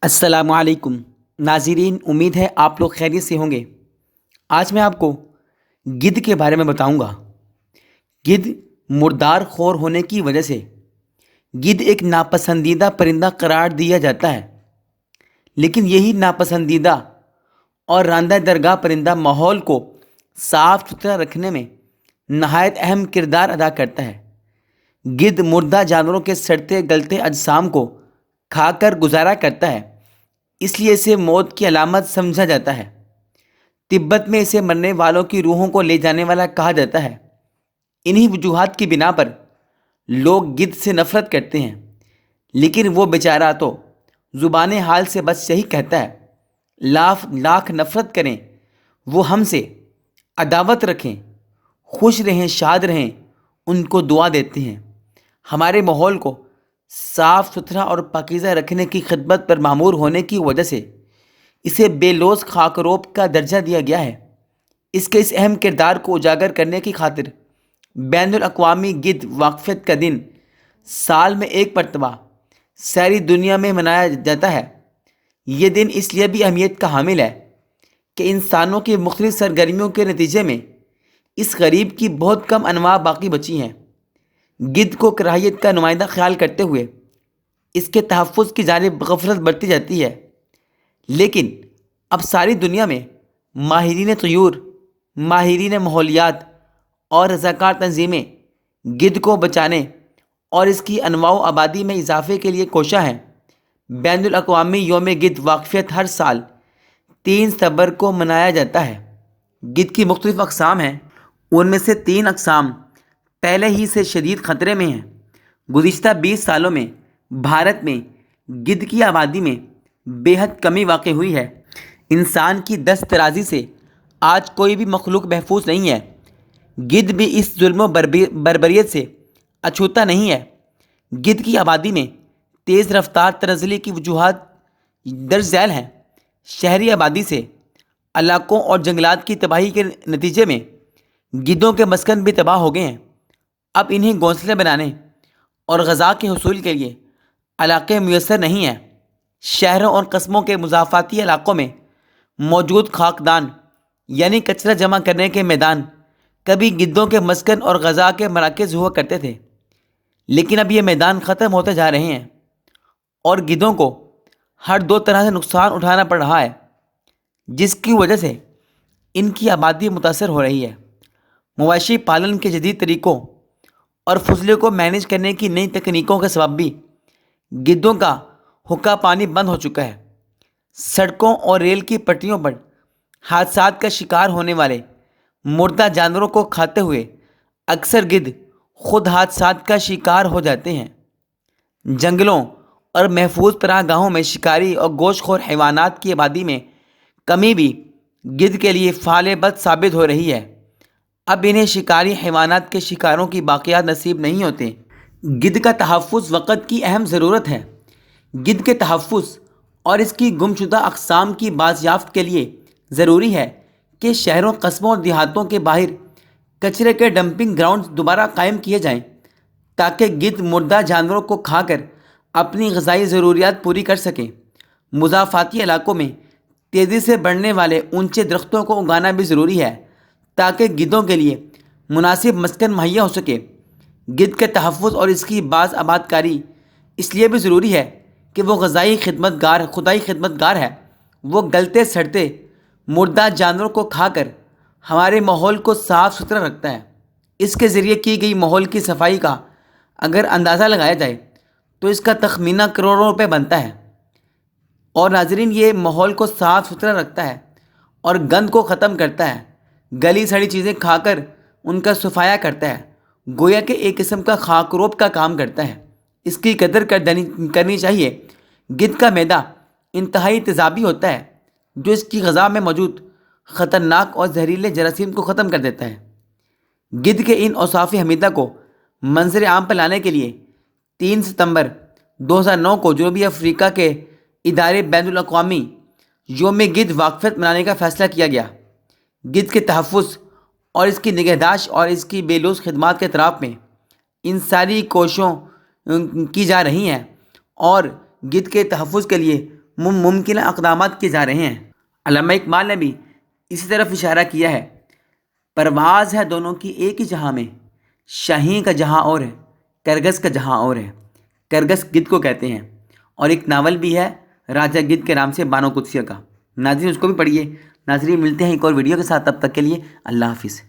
السلام علیکم ناظرین، امید ہے آپ لوگ خیریت سے ہوں گے۔ آج میں آپ کو گدھ کے بارے میں بتاؤں گا۔ گدھ مردار خور ہونے کی وجہ سے گدھ ایک ناپسندیدہ پرندہ قرار دیا جاتا ہے، لیکن یہی ناپسندیدہ اور راندہ درگاہ پرندہ ماحول کو صاف ستھرا رکھنے میں نہایت اہم کردار ادا کرتا ہے۔ گدھ مردہ جانوروں کے سڑتے گلتے اجسام کو کھا کر گزارا کرتا ہے، اس لیے اسے موت کی علامت سمجھا جاتا ہے۔ تبت میں اسے مرنے والوں کی روحوں کو لے جانے والا کہا جاتا ہے۔ انہی وجوہات کی بنا پر لوگ گدھ سے نفرت کرتے ہیں، لیکن وہ بیچارہ تو زبان حال سے بس یہی کہتا ہے، لاکھ لاکھ نفرت کریں وہ ہم سے، عداوت رکھیں، خوش رہیں شاد رہیں، ان کو دعا دیتے ہیں۔ ہمارے ماحول کو صاف ستھرا اور پاکیزہ رکھنے کی خدمت پر مامور ہونے کی وجہ سے اسے بے لوث خاکروب کا درجہ دیا گیا ہے۔ اس کے اس اہم کردار کو اجاگر کرنے کی خاطر بین الاقوامی گدھ واقفیت کا دن سال میں ایک مرتبہ ساری دنیا میں منایا جاتا ہے۔ یہ دن اس لیے بھی اہمیت کا حامل ہے کہ انسانوں کی مختلف سرگرمیوں کے نتیجے میں اس غریب کی بہت کم انواع باقی بچی ہیں۔ گدھ کو کراہیت کا نمائندہ خیال کرتے ہوئے اس کے تحفظ کی جانب غفلت برتی جاتی ہے، لیکن اب ساری دنیا میں ماہرین طیور، ماہرین ماحولیات اور رضاکار تنظیمیں گدھ کو بچانے اور اس کی انواع و آبادی میں اضافے کے لیے کوشاں ہیں۔ بین الاقوامی یوم گدھ واقفیت ہر سال 3 ستمبر کو منایا جاتا ہے۔ گدھ کی مختلف اقسام ہیں، ان میں سے 3 اقسام پہلے ہی سے شدید خطرے میں ہیں۔ گزشتہ 20 سالوں میں بھارت میں گدھ کی آبادی میں بے حد کمی واقع ہوئی ہے۔ انسان کی دست درازی سے آج کوئی بھی مخلوق محفوظ نہیں ہے۔ گدھ بھی اس ظلم و بربریت سے اچھوتا نہیں ہے۔ گدھ کی آبادی میں تیز رفتار تنزلی کی وجوہات درج ذیل ہیں۔ شہری آبادی سے علاقوں اور جنگلات کی تباہی کے نتیجے میں گدھوں کے مسکن بھی تباہ ہو گئے ہیں۔ اب انہیں گھونسلے بنانے اور غذا کے حصول کے لیے علاقے میسر نہیں ہیں۔ شہروں اور قصبوں کے مضافاتی علاقوں میں موجود خاکدان یعنی کچرا جمع کرنے کے میدان کبھی گدھوں کے مسکن اور غذا کے مراکز ہوا کرتے تھے، لیکن اب یہ میدان ختم ہوتے جا رہے ہیں اور گدھوں کو ہر 2 طرح سے نقصان اٹھانا پڑ رہا ہے، جس کی وجہ سے ان کی آبادی متاثر ہو رہی ہے۔ مویشی پالن کے جدید طریقوں اور فضلے کو مینیج کرنے کی نئی تکنیکوں کے سبب بھی گدھوں کا حقہ پانی بند ہو چکا ہے۔ سڑکوں اور ریل کی پٹریوں پر حادثات کا شکار ہونے والے مردہ جانوروں کو کھاتے ہوئے اکثر گدھ خود حادثات کا شکار ہو جاتے ہیں۔ جنگلوں اور محفوظ پناہ گاہوں میں شکاری اور گوشت خور حیوانات کی آبادی میں کمی بھی گدھ کے لیے فعال بد ثابت ہو رہی ہے۔ اب انہیں شکاری حیوانات کے شکاروں کی باقیات نصیب نہیں ہوتے۔ گدھ کا تحفظ وقت کی اہم ضرورت ہے۔ گدھ کے تحفظ اور اس کی گمشدہ اقسام کی بازیافت کے لیے ضروری ہے کہ شہروں، قصبوں اور دیہاتوں کے باہر کچرے کے ڈمپنگ گراؤنڈز دوبارہ قائم کیے جائیں تاکہ گدھ مردہ جانوروں کو کھا کر اپنی غذائی ضروریات پوری کر سکیں۔ مضافاتی علاقوں میں تیزی سے بڑھنے والے اونچے درختوں کو اگانا بھی ضروری ہے تاکہ گدھوں کے لیے مناسب مسکن مہیا ہو سکے۔ گدھ کے تحفظ اور اس کی باز آباد کاری اس لیے بھی ضروری ہے کہ وہ خدائی خدمت گار ہے۔ وہ گلتے سڑتے مردہ جانوروں کو کھا کر ہمارے ماحول کو صاف ستھرا رکھتا ہے۔ اس کے ذریعے کی گئی ماحول کی صفائی کا اگر اندازہ لگایا جائے تو اس کا تخمینہ کروڑوں روپے بنتا ہے۔ اور ناظرین، یہ ماحول کو صاف ستھرا رکھتا ہے اور گند کو ختم کرتا ہے، گلی سڑی چیزیں کھا کر ان کا صفایا کرتا ہے، گویا کہ ایک قسم کا خاکروب کا کام کرتا ہے۔ اس کی قدر کرنی چاہیے۔ گدھ کا معدہ انتہائی تیزابی ہوتا ہے جو اس کی غذا میں موجود خطرناک اور زہریلے جراثیم کو ختم کر دیتا ہے۔ گدھ کے ان اوصاف حمیدہ کو منظر عام پر لانے کے لیے 3 ستمبر 2009 کو جنوبی افریقہ کے ادارے بین الاقوامی یوم گدھ واقفیت منانے کا فیصلہ کیا گیا۔ گدھ کے تحفظ اور اس کی نگہداشت اور اس کی بے لوث خدمات کے اطراف میں ان ساری کوششوں کی جا رہی ہیں اور گدھ کے تحفظ کے لیے ممکنہ اقدامات کیے جا رہے ہیں۔ علامہ اقبال نے بھی اسی طرف اشارہ کیا ہے، پرواز ہے دونوں کی ایک ہی جہاں میں، شاہین کا جہاں اور ہے، کرگس کا جہاں اور ہے۔ کرگس گدھ کو کہتے ہیں، اور ایک ناول بھی ہے راجہ گدھ کے نام سے بانو قدسیہ کا، ناظرین اس کو بھی پڑھیے۔ ناظرین ملتے ہیں ایک اور ویڈیو کے ساتھ، تب تک کے لیے اللہ حافظ۔